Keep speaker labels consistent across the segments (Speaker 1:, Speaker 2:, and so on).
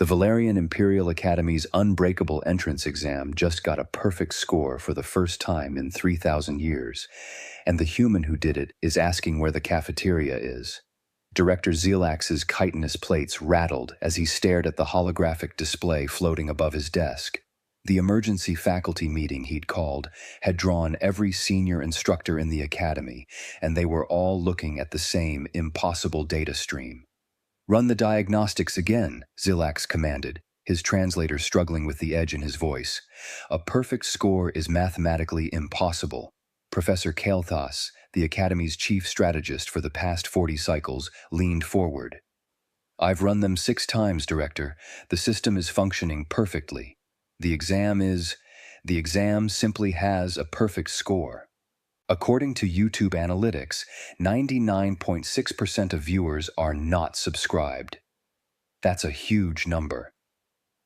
Speaker 1: The Valerian Imperial Academy's unbreakable entrance exam just got a perfect score for the first time in 3,000 years, and the human who did it is asking where the cafeteria is. Director Zelax's chitinous plates rattled as he stared at the holographic display floating above his desk. The emergency faculty meeting he'd called had drawn every senior instructor in the academy, and they were all looking at the same impossible data stream. "Run the diagnostics again," Zelax commanded, his translator struggling with the edge in his voice. "A perfect score is mathematically impossible." Professor Kael'thas, the Academy's chief strategist for the past 40 cycles, leaned forward. "I've run them 6 times, Director. The system is functioning perfectly. The exam simply has a perfect score." According to YouTube analytics, 99.6% of viewers are not subscribed. That's a huge number.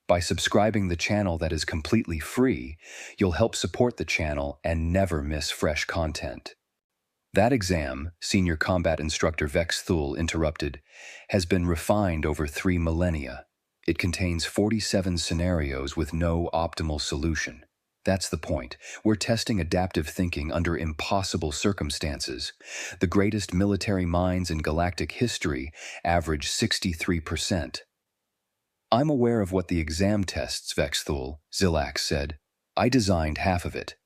Speaker 1: By subscribing the channel that is completely free, you'll help support the channel and never miss fresh content. "That exam," Senior Combat Instructor Vex Thul interrupted, "has been refined over 3 millennia. It contains 47 scenarios with no optimal solution. That's the point. We're testing adaptive thinking under impossible circumstances. The greatest military minds in galactic history average 63%. "I'm aware of what the exam tests, Vex Thul," Zelax said. "I designed half of it."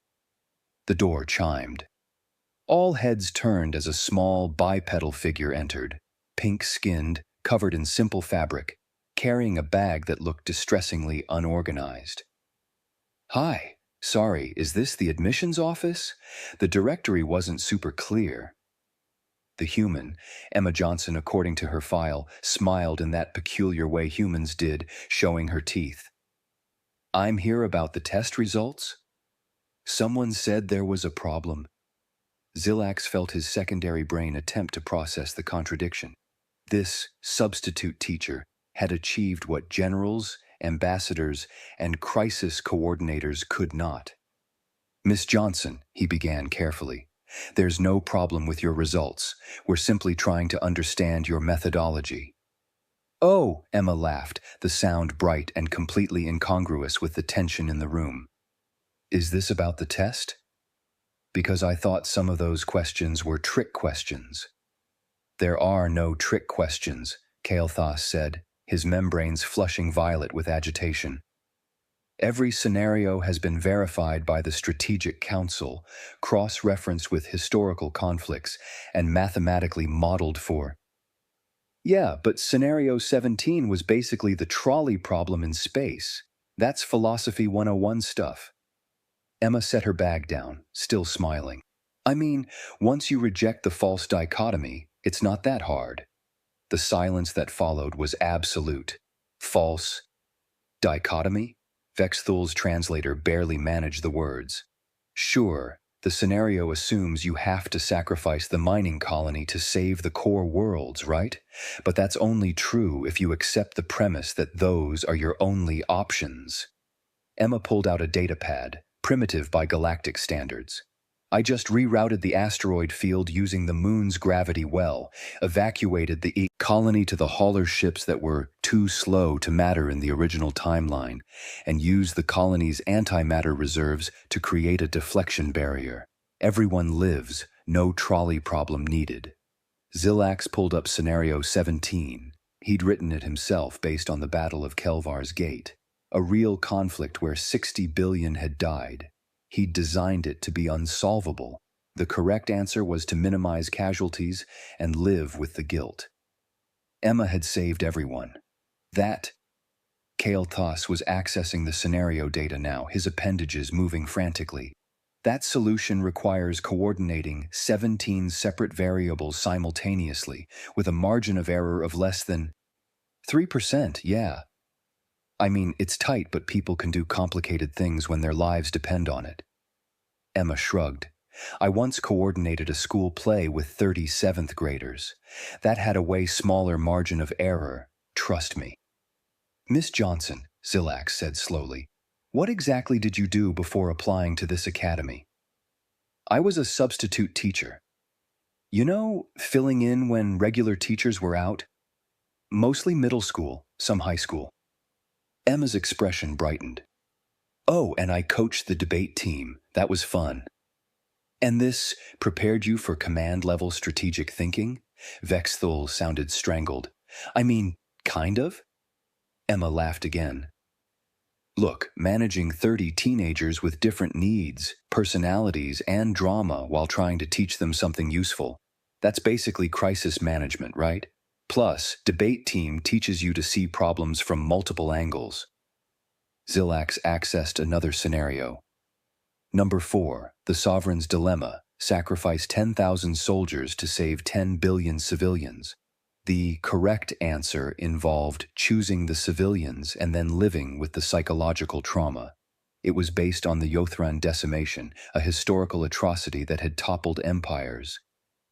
Speaker 1: The door chimed. All heads turned as a small bipedal figure entered, pink-skinned, covered in simple fabric, carrying a bag that looked distressingly unorganized. "Hi, sorry, is this the admissions office? The directory wasn't super clear." The human, Emma Johnson, according to her file, smiled in that peculiar way humans did, showing her teeth. "I'm here about the test results?" "Someone said there was a problem." Zelax felt his secondary brain attempt to process the contradiction. This substitute teacher had achieved what generals, ambassadors, and crisis coordinators could not. "Miss Johnson," he began carefully, "there's no problem with your results. We're simply trying to understand your methodology." "Oh," Emma laughed, the sound bright and completely incongruous with the tension in the room. "Is this about the test? Because I thought some of those questions were trick questions." "There are no trick questions," Kael'thas said, his membranes flushing violet with agitation. "Every scenario has been verified by the Strategic Council, cross-referenced with historical conflicts, and mathematically modeled for." "Yeah, but Scenario 17 was basically the trolley problem in space. That's Philosophy 101 stuff." Emma set her bag down, still smiling. "I mean, once you reject the false dichotomy, it's not that hard." The silence that followed was absolute. "False dichotomy?" Vex Thul's translator barely managed the words. "Sure, the scenario assumes you have to sacrifice the mining colony to save the core worlds, right? But that's only true if you accept the premise that those are your only options." Emma pulled out a datapad, primitive by galactic standards. "I just rerouted the asteroid field using the moon's gravity well, evacuated the colony to the hauler ships that were too slow to matter in the original timeline, and used the colony's antimatter reserves to create a deflection barrier. Everyone lives, no trolley problem needed." Zelax pulled up Scenario 17. He'd written it himself based on the Battle of Kelvar's Gate, a real conflict where 60 billion had died. He'd designed it to be unsolvable. The correct answer was to minimize casualties and live with the guilt. Emma had saved everyone. Kael'thas was accessing the scenario data now, his appendages moving frantically. "That solution requires coordinating 17 separate variables simultaneously, with a margin of error of less than 3%, yeah. I mean, it's tight, but people can do complicated things when their lives depend on it." Emma shrugged. "I once coordinated a school play with 37th graders. That had a way smaller margin of error, trust me." "Miss Johnson," Zelax said slowly, "what exactly did you do before applying to this academy?" "I was a substitute teacher. You know, filling in when regular teachers were out? Mostly middle school, some high school." Emma's expression brightened. Oh, and I coached the debate team. That was fun. And this prepared you for command-level strategic thinking? Vexthul sounded strangled. I mean, kind of? Emma laughed again. Look, managing 30 teenagers with different needs, personalities, and drama while trying to teach them something useful. That's basically crisis management, right? Plus, debate team teaches you to see problems from multiple angles. Zilax accessed another scenario. Number 4, the Sovereign's Dilemma. Sacrifice 10,000 soldiers to save 10 billion civilians. The correct answer involved choosing the civilians and then living with the psychological trauma. It was based on the Yothran decimation, a historical atrocity that had toppled empires.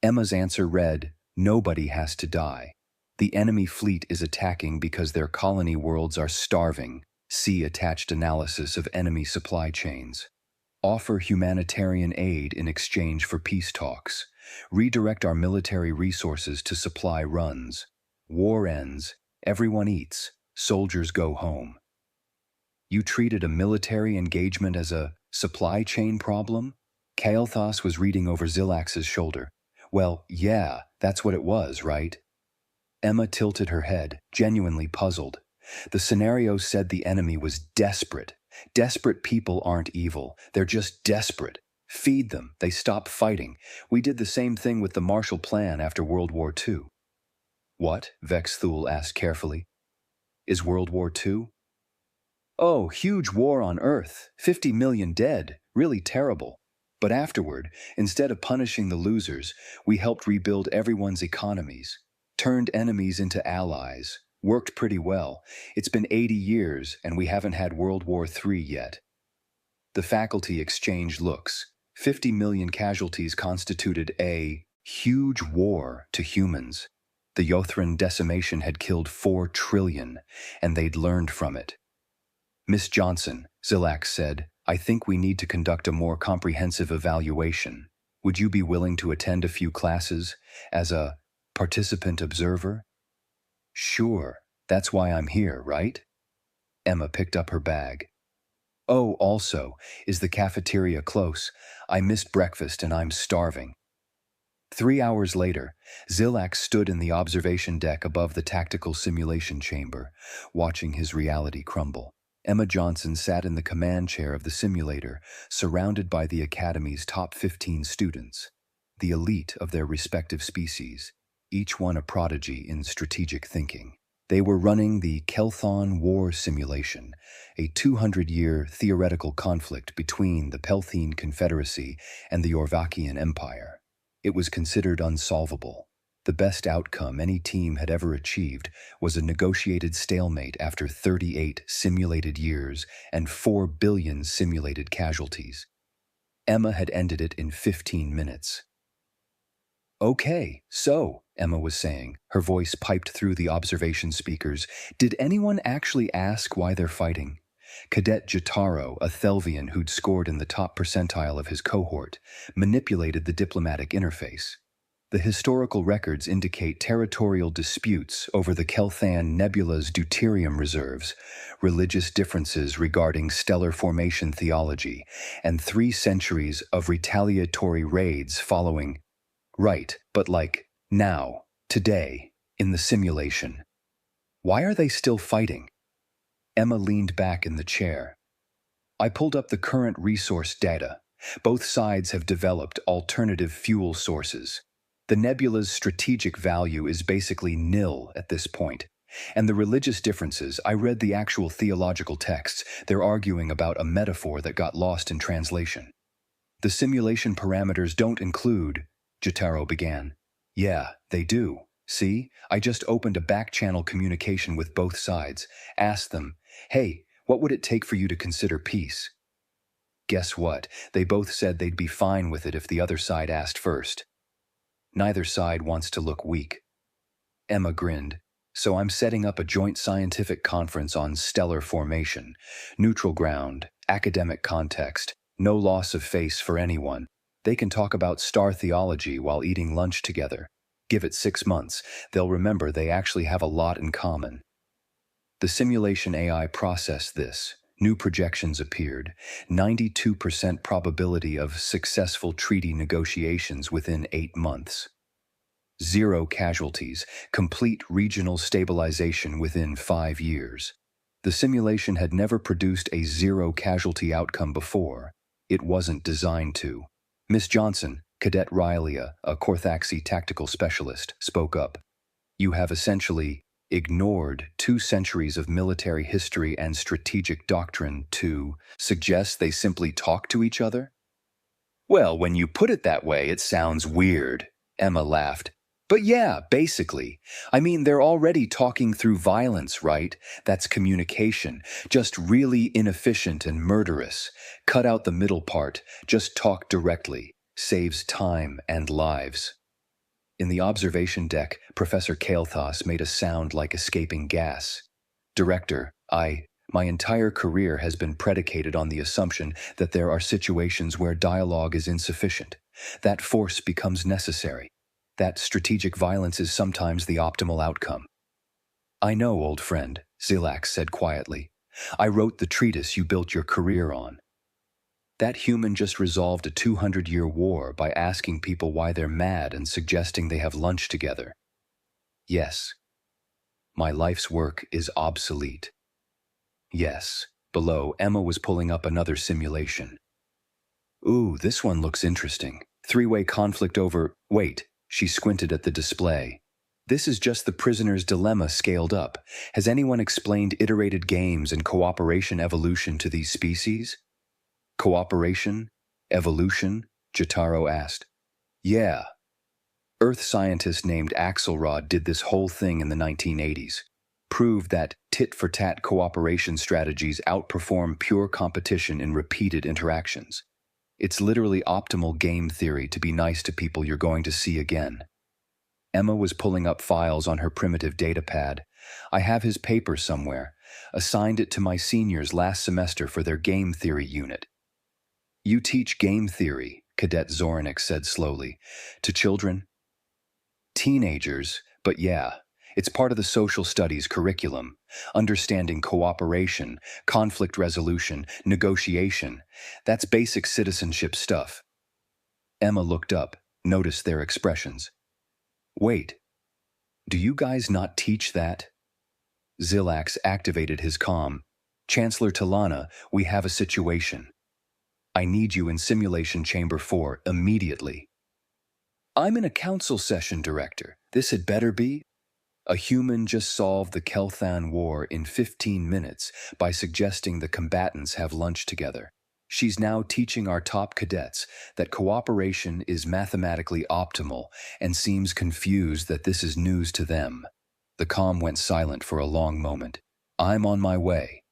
Speaker 1: Emma's answer read, nobody has to die. The enemy fleet is attacking because their colony worlds are starving. See attached analysis of enemy supply chains. Offer humanitarian aid in exchange for peace talks. Redirect our military resources to supply runs. War ends, everyone eats, soldiers go home. You treated a military engagement as a supply chain problem? Kael'thas was reading over Zilax's shoulder. Well, yeah, that's what it was, right? Emma tilted her head, genuinely puzzled. The scenario said the enemy was desperate. Desperate people aren't evil, they're just desperate. Feed them, they stop fighting. We did the same thing with the Marshall Plan after World War II. What? Vexthul asked carefully. Is World War II? Oh, huge war on Earth, 50 million dead, really terrible. But afterward, instead of punishing the losers, we helped rebuild everyone's economies, turned enemies into allies, worked pretty well. It's been 80 years and we haven't had World War III yet. The faculty exchanged looks. 50 million casualties constituted a huge war to humans. The Yothran decimation had killed 4 trillion, and they'd learned from it. Miss Johnson, Zilax said, I think we need to conduct a more comprehensive evaluation. Would you be willing to attend a few classes as a participant observer? Sure, that's why I'm here, right? Emma picked up her bag. Oh, also, is the cafeteria close? I missed breakfast and I'm starving. 3 hours later, Zilax stood in the observation deck above the tactical simulation chamber, watching his reality crumble. Emma Johnson sat in the command chair of the simulator, surrounded by the Academy's top 15 students, the elite of their respective species, each one a prodigy in strategic thinking. They were running the Kelthon War Simulation, a 200-year theoretical conflict between the Pelthene Confederacy and the Orvakian Empire. It was considered unsolvable. The best outcome any team had ever achieved was a negotiated stalemate after 38 simulated years and 4 billion simulated casualties. Emma had ended it in 15 minutes. Okay, so, Emma was saying, her voice piped through the observation speakers, did anyone actually ask why they're fighting? Cadet Jataro, a Thelvian who'd scored in the top percentile of his cohort, manipulated the diplomatic interface. The historical records indicate territorial disputes over the Kelthan Nebula's deuterium reserves, religious differences regarding stellar formation theology, and 3 centuries of retaliatory raids following. Right, but like, now, today, in the simulation. Why are they still fighting? Emma leaned back in the chair. I pulled up the current resource data. Both sides have developed alternative fuel sources. The nebula's strategic value is basically nil at this point. And the religious differences, I read the actual theological texts, they're arguing about a metaphor that got lost in translation. The simulation parameters don't include, Jataro began. Yeah, they do. See, I just opened a back-channel communication with both sides. Asked them, hey, what would it take for you to consider peace? Guess what? They both said they'd be fine with it if the other side asked first. Neither side wants to look weak. Emma grinned. So I'm setting up a joint scientific conference on stellar formation, neutral ground, academic context, no loss of face for anyone. They can talk about star theology while eating lunch together. Give it 6 months, they'll remember they actually have a lot in common. The simulation AI processed this. New projections appeared. 92% probability of successful treaty negotiations within 8 months. 0 casualties, complete regional stabilization within 5 years. The simulation had never produced a 0 casualty outcome before. It wasn't designed to. Miss Johnson, Cadet Rylia, a Korthaxi tactical specialist, spoke up. You have essentially ignored 2 centuries of military history and strategic doctrine to suggest they simply talk to each other? Well, when you put it that way, it sounds weird, Emma laughed. But yeah, basically. I mean, they're already talking through violence, right? That's communication, just really inefficient and murderous. Cut out the middle part, just talk directly. Saves time and lives. In the observation deck, Professor Kael'thas made a sound like escaping gas. Director, my entire career has been predicated on the assumption that there are situations where dialogue is insufficient. That force becomes necessary. That strategic violence is sometimes the optimal outcome. I know, old friend, Zilax said quietly. I wrote the treatise you built your career on. That human just resolved a 200-year war by asking people why they're mad and suggesting they have lunch together. Yes. My life's work is obsolete. Yes. Below, Emma was pulling up another simulation. Ooh, this one looks interesting. 3-way conflict over... Wait, she squinted at the display. This is just the prisoner's dilemma scaled up. Has anyone explained iterated games and cooperation evolution to these species? Cooperation? Evolution? Jotaro asked. Yeah. Earth scientist named Axelrod did this whole thing in the 1980s. Proved that tit-for-tat cooperation strategies outperform pure competition in repeated interactions. It's literally optimal game theory to be nice to people you're going to see again. Emma was pulling up files on her primitive datapad. I have his paper somewhere. Assigned it to my seniors last semester for their game theory unit. You teach game theory, Cadet Zoranik said slowly. To children? Teenagers, but yeah, it's part of the social studies curriculum. Understanding cooperation, conflict resolution, negotiation. That's basic citizenship stuff. Emma looked up, noticed their expressions. Wait, do you guys not teach that? Zilax activated his comm. Chancellor Talana, we have a situation. I need you in Simulation Chamber 4 immediately. I'm in a council session, Director. This had better be. A human just solved the Kelthan War in 15 minutes by suggesting the combatants have lunch together. She's now teaching our top cadets that cooperation is mathematically optimal and seems confused that this is news to them. The comm went silent for a long moment. I'm on my way.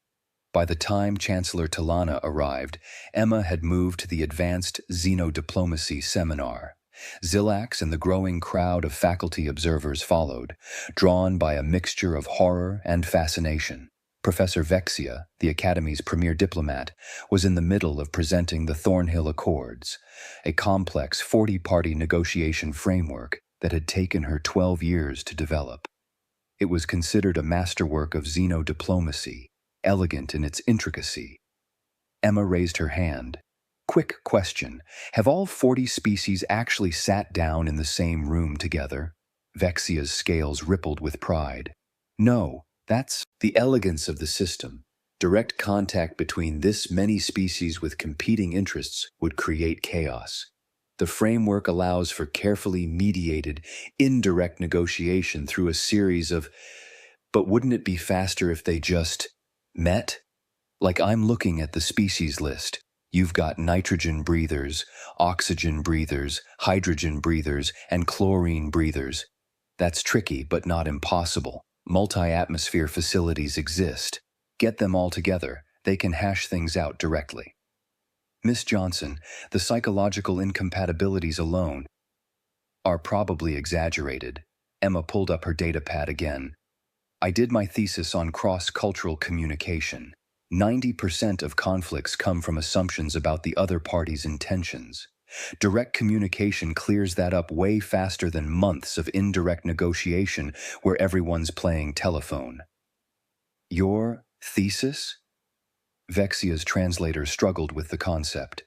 Speaker 1: By the time Chancellor Talana arrived, Emma had moved to the Advanced Xenodiplomacy Seminar. Zilax and the growing crowd of faculty observers followed, drawn by a mixture of horror and fascination. Professor Vexia, the Academy's premier diplomat, was in the middle of presenting the Thornhill Accords, a complex 40-party negotiation framework that had taken her 12 years to develop. It was considered a masterwork of xenodiplomacy, elegant in its intricacy. Emma raised her hand. Quick question. Have all 40 species actually sat down in the same room together? Vexia's scales rippled with pride. No, that's the elegance of the system. Direct contact between this many species with competing interests would create chaos. The framework allows for carefully mediated, indirect negotiation through a series of... But wouldn't it be faster if they just... met? Like I'm looking at the species list. You've got nitrogen breathers, oxygen breathers, hydrogen breathers, and chlorine breathers. That's tricky but not impossible. Multi-atmosphere facilities exist. Get them all together. They can hash things out directly. Miss Johnson, the psychological incompatibilities alone are probably exaggerated. Emma pulled up her datapad again. I did my thesis on cross-cultural communication. 90% of conflicts come from assumptions about the other party's intentions. Direct communication clears that up way faster than months of indirect negotiation where everyone's playing telephone. Your thesis? Vexia's translator struggled with the concept.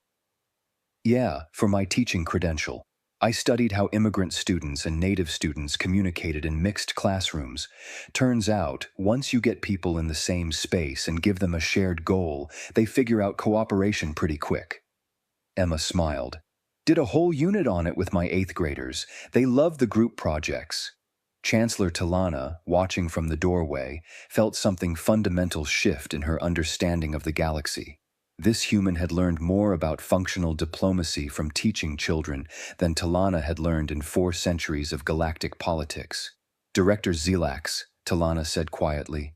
Speaker 1: Yeah, for my teaching credential. I studied how immigrant students and native students communicated in mixed classrooms. Turns out, once you get people in the same space and give them a shared goal, they figure out cooperation pretty quick. Emma smiled. Did a whole unit on it with my 8th graders. They love the group projects. Chancellor Talana, watching from the doorway, felt something fundamental shift in her understanding of the galaxy. This human had learned more about functional diplomacy from teaching children than Talana had learned in 4 centuries of galactic politics. Director Zelax, Talana said quietly,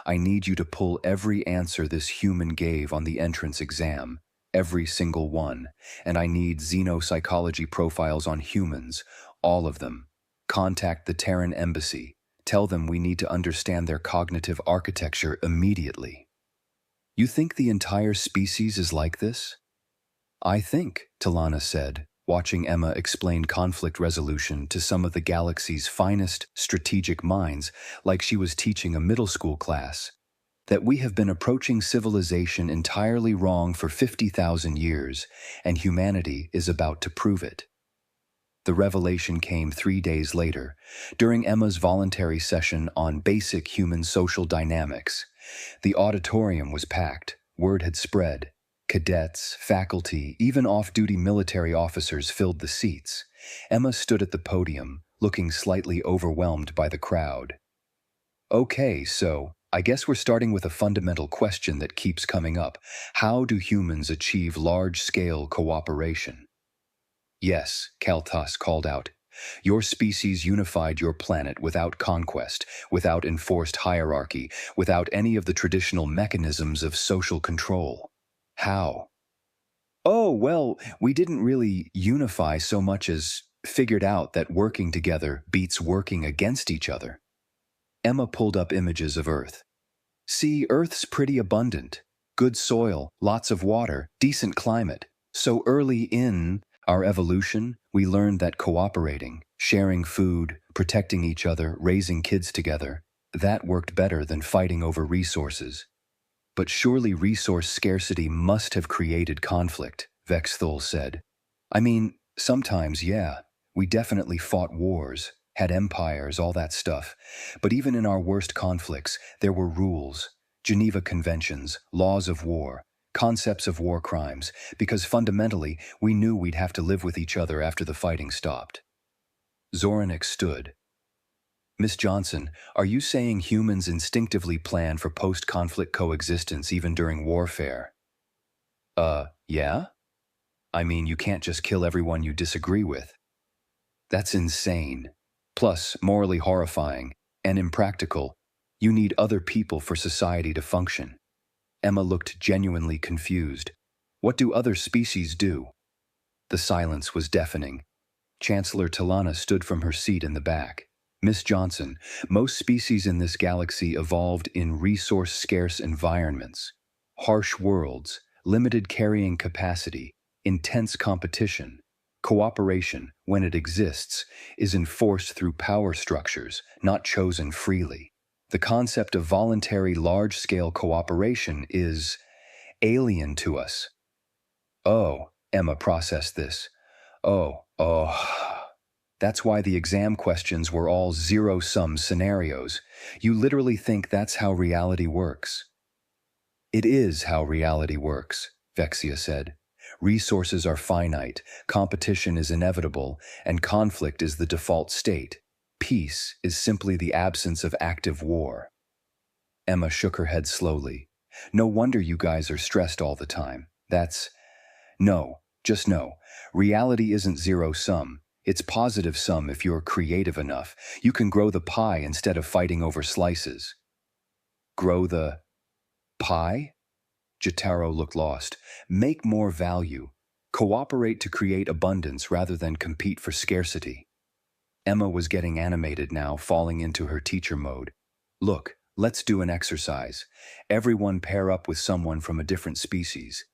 Speaker 1: I need you to pull every answer this human gave on the entrance exam, every single one, and I need xenopsychology profiles on humans, all of them. Contact the Terran embassy. Tell them we need to understand their cognitive architecture immediately. You think the entire species is like this? I think, Talana said, watching Emma explain conflict resolution to some of the galaxy's finest strategic minds like she was teaching a middle school class, that we have been approaching civilization entirely wrong for 50,000 years, and humanity is about to prove it. The revelation came 3 days later, during Emma's voluntary session on basic human social dynamics. The auditorium was packed. Word had spread. Cadets, faculty, even off-duty military officers filled the seats. Emma stood at the podium, looking slightly overwhelmed by the crowd. Okay, so I guess we're starting with a fundamental question that keeps coming up. How do humans achieve large-scale cooperation? Yes, Kaltas called out. Your species unified your planet without conquest, without enforced hierarchy, without any of the traditional mechanisms of social control. How? Oh, well, we didn't really unify so much as figured out that working together beats working against each other. Emma pulled up images of Earth. See, Earth's pretty abundant. Good soil, lots of water, decent climate. So early in our evolution, we learned that cooperating, sharing food, protecting each other, raising kids together, that worked better than fighting over resources. But surely resource scarcity must have created conflict, Vexthul said. I mean, sometimes, yeah, we definitely fought wars, had empires, all that stuff. But even in our worst conflicts, there were rules, Geneva Conventions, laws of war, concepts of war crimes, because fundamentally, we knew we'd have to live with each other after the fighting stopped. Zoranik stood. Miss Johnson, are you saying humans instinctively plan for post-conflict coexistence even during warfare? Yeah? I mean, you can't just kill everyone you disagree with. That's insane. Plus, morally horrifying and impractical. You need other people for society to function. Emma looked genuinely confused. What do other species do? The silence was deafening. Chancellor Talana stood from her seat in the back. Miss Johnson, most species in this galaxy evolved in resource-scarce environments. Harsh worlds, limited carrying capacity, intense competition. Cooperation, when it exists, is enforced through power structures, not chosen freely. The concept of voluntary large-scale cooperation is alien to us. Oh, Emma processed this. Oh. That's why the exam questions were all zero-sum scenarios. You literally think that's how reality works. It is how reality works, Vexia said. Resources are finite, competition is inevitable, and conflict is the default state. Peace is simply the absence of active war. Emma shook her head slowly. No wonder you guys are stressed all the time. No. Reality isn't zero-sum. It's positive-sum if you're creative enough. You can grow the pie instead of fighting over slices. Grow the pie? Jotaro looked lost. Make more value. Cooperate to create abundance rather than compete for scarcity. Emma was getting animated now, falling into her teacher mode. Look, let's do an exercise. Everyone pair up with someone from a different species.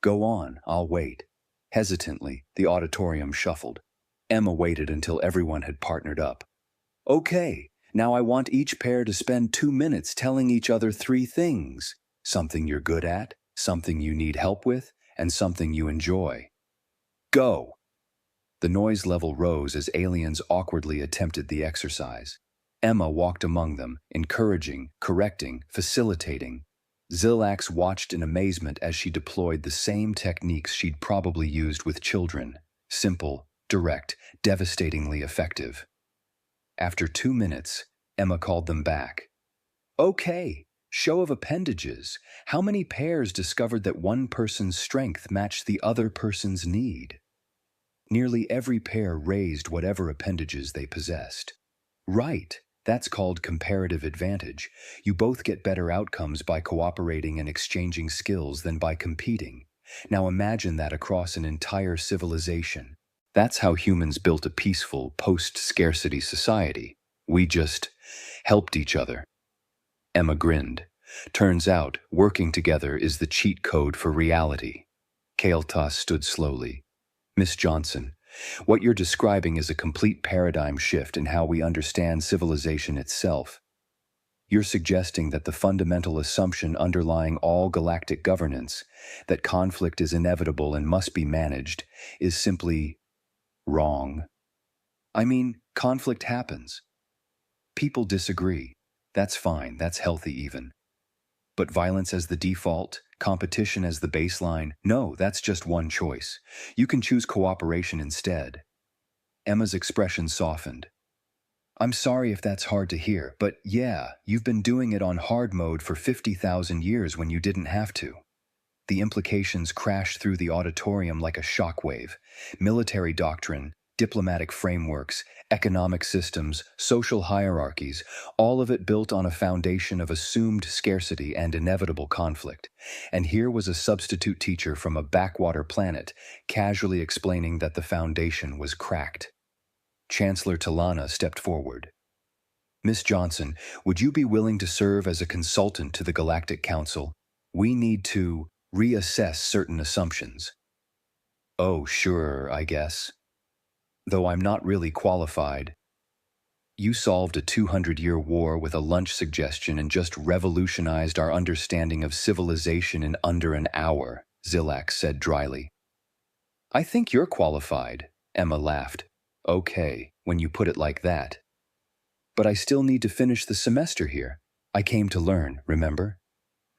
Speaker 1: Go on, I'll wait. Hesitantly, the auditorium shuffled. Emma waited until everyone had partnered up. Okay, Now I want each pair to spend 2 minutes telling each other 3 things. Something you're good at, something you need help with, and something you enjoy. Go! The noise level rose as aliens awkwardly attempted the exercise. Emma walked among them, encouraging, correcting, facilitating. Zilax watched in amazement as she deployed the same techniques she'd probably used with children. Simple, direct, devastatingly effective. After 2 minutes, Emma called them back. Okay, show of appendages. How many pairs discovered that one person's strength matched the other person's need? Nearly every pair raised whatever appendages they possessed. Right, that's called comparative advantage. You both get better outcomes by cooperating and exchanging skills than by competing. Now imagine that across an entire civilization. That's how humans built a peaceful, post-scarcity society. We just helped each other. Emma grinned. Turns out, working together is the cheat code for reality. Kael'thas stood slowly. Miss Johnson, what you're describing is a complete paradigm shift in how we understand civilization itself. You're suggesting that the fundamental assumption underlying all galactic governance, that conflict is inevitable and must be managed, is simply wrong. I mean, conflict happens. People disagree. That's fine, that's healthy even. But violence as the default, competition as the baseline, no, that's just one choice. You can choose cooperation instead. Emma's expression softened. I'm sorry if that's hard to hear, but yeah, you've been doing it on hard mode for 50,000 years when you didn't have to. The implications crashed through the auditorium like a shockwave. Military doctrine, diplomatic frameworks, economic systems, social hierarchies, all of it built on a foundation of assumed scarcity and inevitable conflict. And here was a substitute teacher from a backwater planet, casually explaining that the foundation was cracked. Chancellor Talana stepped forward. Miss Johnson, would you be willing to serve as a consultant to the Galactic Council? We need to reassess certain assumptions. Oh, sure, I guess. Though I'm not really qualified. You solved a 200-year war with a lunch suggestion and just revolutionized our understanding of civilization in under an hour, Zilax said dryly. I think you're qualified, Emma laughed. Okay, when you put it like that. But I still need to finish the semester here. I came to learn, remember?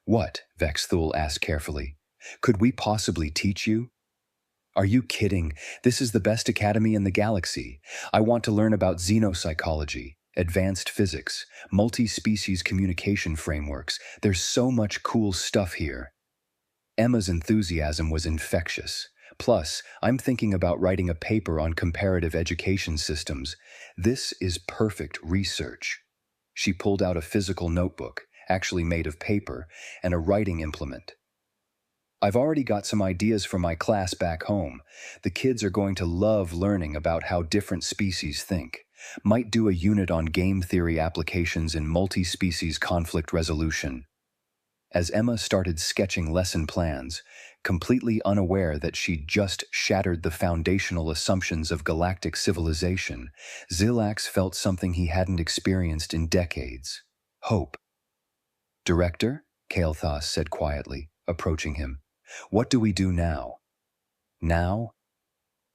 Speaker 1: What? Vexthul asked carefully. Could we possibly teach you? Are you kidding? This is the best academy in the galaxy. I want to learn about xenopsychology, advanced physics, multi-species communication frameworks. There's so much cool stuff here. Emma's enthusiasm was infectious. Plus, I'm thinking about writing a paper on comparative education systems. This is perfect research. She pulled out a physical notebook, actually made of paper, and a writing implement. I've already got some ideas for my class back home. The kids are going to love learning about how different species think. Might do a unit on game theory applications in multi-species conflict resolution. As Emma started sketching lesson plans, completely unaware that she'd just shattered the foundational assumptions of galactic civilization, Zilax felt something he hadn't experienced in decades. Hope. Director? Kael'thas said quietly, approaching him. What do we do now? Now?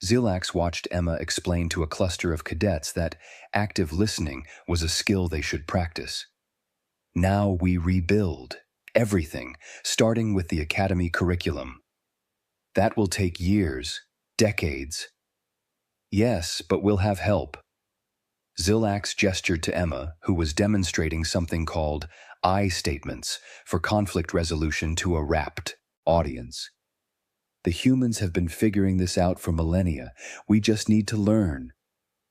Speaker 1: Zilax watched Emma explain to a cluster of cadets that active listening was a skill they should practice. Now we rebuild. Everything, starting with the academy curriculum. That will take years, decades. Yes, but we'll have help. Zilax gestured to Emma, who was demonstrating something called I statements for conflict resolution to a rapt audience. The humans have been figuring this out for millennia. We just need to learn.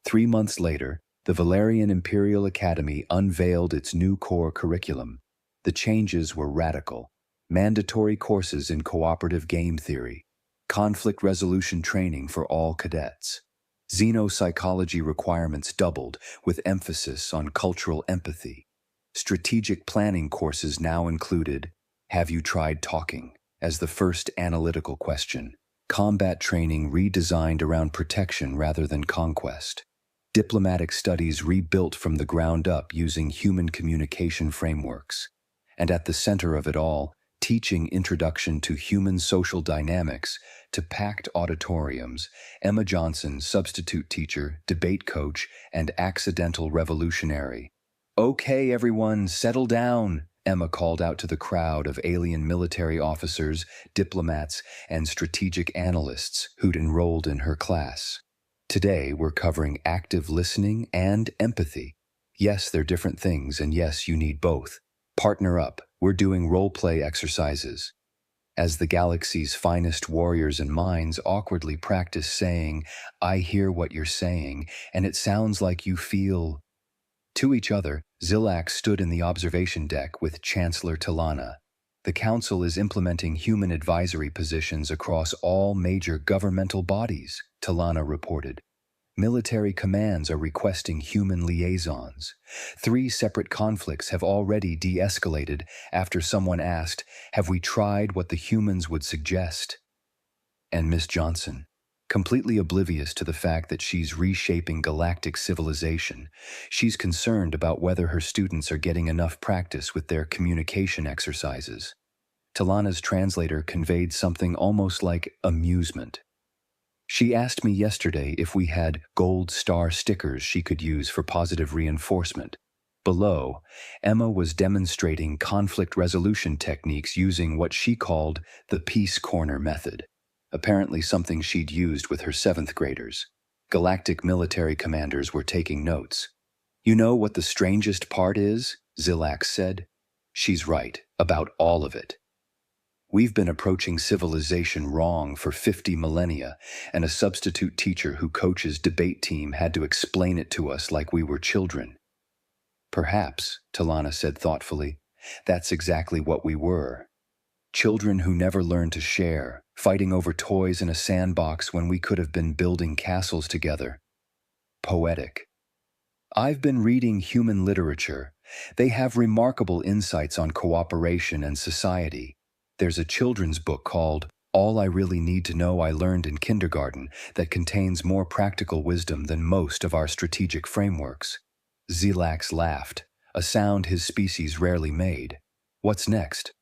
Speaker 1: 3 months later, the Valerian Imperial Academy unveiled its new core curriculum. The changes were radical. Mandatory courses in cooperative game theory, conflict resolution training for all cadets. Xenopsychology requirements doubled with emphasis on cultural empathy. Strategic planning courses now included, have you tried talking, as the first analytical question. Combat training redesigned around protection rather than conquest. Diplomatic studies rebuilt from the ground up using human communication frameworks. And at the center of it all, teaching introduction to human social dynamics to packed auditoriums, Emma Johnson, substitute teacher, debate coach, and accidental revolutionary. "Okay, everyone, settle down," Emma called out to the crowd of alien military officers, diplomats, and strategic analysts who'd enrolled in her class. "Today, we're covering active listening and empathy. Yes, they're different things, and yes, you need both. Partner up. We're doing role-play exercises." As the galaxy's finest warriors and minds awkwardly practice saying, "I hear what you're saying, and it sounds like you feel..." To each other, Zilak stood in the observation deck with Chancellor Talana. "The Council is implementing human advisory positions across all major governmental bodies," Talana reported. "Military commands are requesting human liaisons. 3 separate conflicts have already de-escalated after someone asked, 'Have we tried what the humans would suggest?'" And Miss Johnson, completely oblivious to the fact that she's reshaping galactic civilization, she's concerned about whether her students are getting enough practice with their communication exercises. Talana's translator conveyed something almost like amusement. "She asked me yesterday if we had gold star stickers she could use for positive reinforcement." Below, Emma was demonstrating conflict resolution techniques using what she called the Peace Corner method, apparently something she'd used with her 7th graders. Galactic military commanders were taking notes. "You know what the strangest part is?" Zilak said. "She's right, about all of it. We've been approaching civilization wrong for 50 millennia, and a substitute teacher who coaches debate team had to explain it to us like we were children." "Perhaps," Talana said thoughtfully, "that's exactly what we were. Children who never learned to share, fighting over toys in a sandbox when we could have been building castles together." Poetic. "I've been reading human literature. They have remarkable insights on cooperation and society. There's a children's book called All I Really Need to Know I Learned in Kindergarten that contains more practical wisdom than most of our strategic frameworks." Zilax laughed, a sound his species rarely made. "What's next?"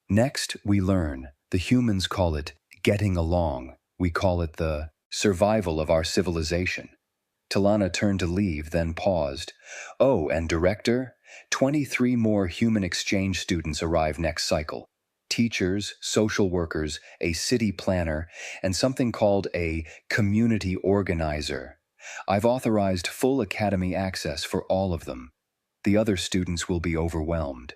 Speaker 1: "Next, we learn. The humans call it getting along. We call it the survival of our civilization." Talana turned to leave, then paused. "Oh, and director, 23 more human exchange students arrive next cycle. Teachers, social workers, a city planner, and something called a community organizer. I've authorized full academy access for all of them. The other students will be overwhelmed."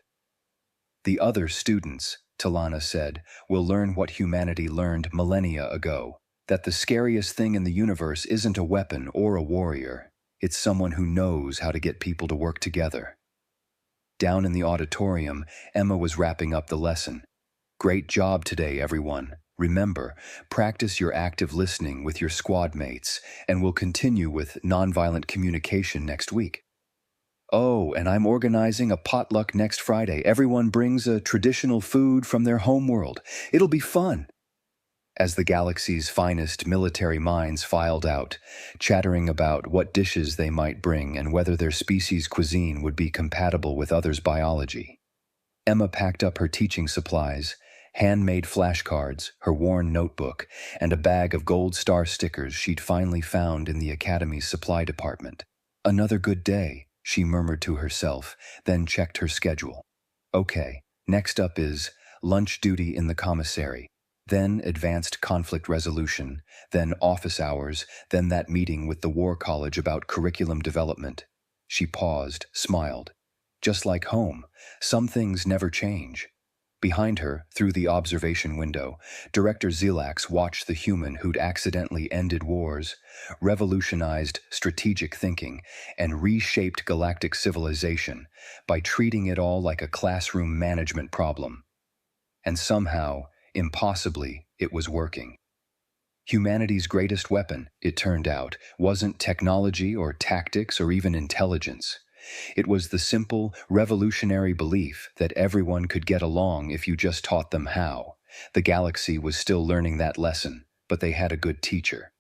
Speaker 1: "The other students," Talana said, "will learn what humanity learned millennia ago, that the scariest thing in the universe isn't a weapon or a warrior. It's someone who knows how to get people to work together." Down in the auditorium, Emma was wrapping up the lesson. "Great job today, everyone. Remember, practice your active listening with your squad mates, and we'll continue with nonviolent communication next week. Oh, and I'm organizing a potluck next Friday. Everyone brings a traditional food from their homeworld. It'll be fun." As the galaxy's finest military minds filed out, chattering about what dishes they might bring and whether their species' cuisine would be compatible with others' biology, Emma packed up her teaching supplies, handmade flashcards, her worn notebook, and a bag of gold star stickers she'd finally found in the Academy's supply department. "Another good day," she murmured to herself, then checked her schedule. "Okay, next up is lunch duty in the commissary, then advanced conflict resolution, then office hours, then that meeting with the War College about curriculum development." She paused, smiled. Just like home, some things never change. Behind her, through the observation window, Director Zilax watched the human who'd accidentally ended wars, revolutionized strategic thinking, and reshaped galactic civilization by treating it all like a classroom management problem. And somehow, impossibly, it was working. Humanity's greatest weapon, it turned out, wasn't technology or tactics or even intelligence. It was the simple, revolutionary belief that everyone could get along if you just taught them how. The galaxy was still learning that lesson, but they had a good teacher.